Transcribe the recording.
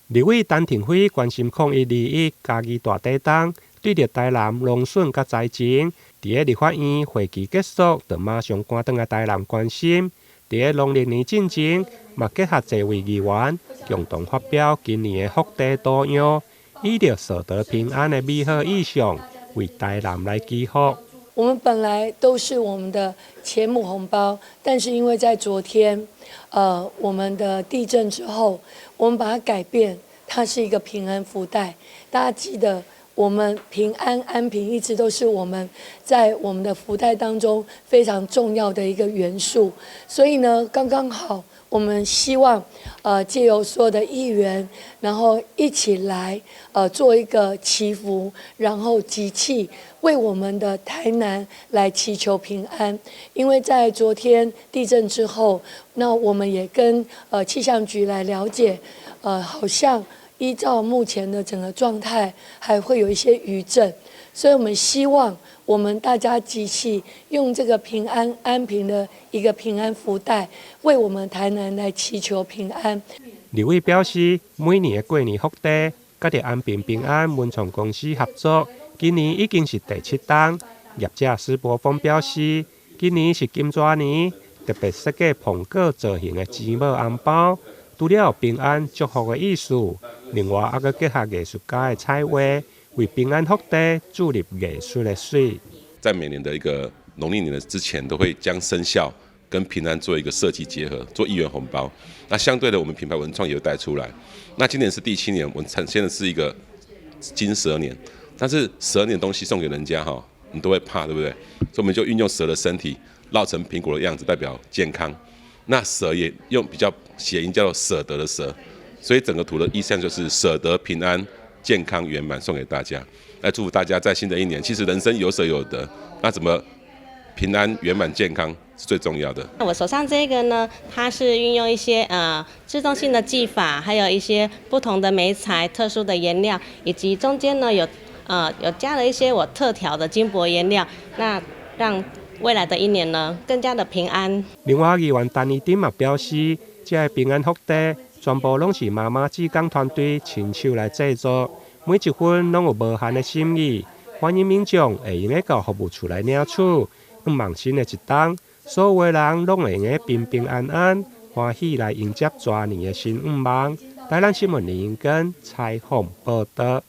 立委陈廷辉关心抗疫利益，家己大地当对着台南农损甲灾情，伫个立法院会期结束，就马上赶转来台南关心。伫个农历年进前，嘛结合侪位议员共同发表今年的福地图样，以着所得平安的美好意象，为台南来祈福。我们本来都是我们的钱母红包，但是因为在昨天，我们的地震之后，我们把它改变，它是一个平安福袋。大家记得，我们平安安平一直都是我们在我们的福袋当中非常重要的一个元素，所以呢，刚刚好。我们希望，借由所有的议员，然后一起来，做一个祈福，然后集气为我们的台南来祈求平安。因为在昨天地震之后，那我们也跟气象局来了解，好像依照目前的整个状态，还会有一些余震，所以我们希望。我们大家集气，用这个平安安平的一个平安福袋，为我们台南来祈求平安。立委表示，每年的过年福袋，甲着安平平安文创公司合作，今年已经是第7档。业者施伯峰表示，今年是金蛇年，特别设计苹果造型的钱母红包，除了有平安祝福的意思，另外还佫结合艺术家的彩画。为平安福袋注入艺术的水。在每年的一个农历年的之前，都会将生肖跟平安做一个设计结合，做1元红包。那相对的，我们品牌文创也会带出来。那今年是第7年，我们呈现的是一个金蛇年，但是蛇年东西送给人家哈，你都会怕，对不对？所以我们就运用蛇的身体绕成苹果的样子，代表健康。那蛇也用比较谐音叫做舍得的舍，所以整个图的意象就是舍得平安。健康圆满送给大家，来祝福大家在新的一年。其实人生有舍有得，那怎么平安圆满健康是最重要的。我手上这个呢，它是运用一些自动性的技法，还有一些不同的媒材、特殊的颜料，以及中间呢有加了一些我特调的金箔颜料，那让未来的一年呢更加的平安。另外，议员陈怡丁也表示，这个平安福袋。全部拢是妈妈志工团队亲手来制作，每一份拢有无限的心意。欢迎民众会用到服务处来领取。望新的一档，所有的人拢会用平平安安、欢喜来迎接蛇年的新愿望。台南新闻林根采访报道。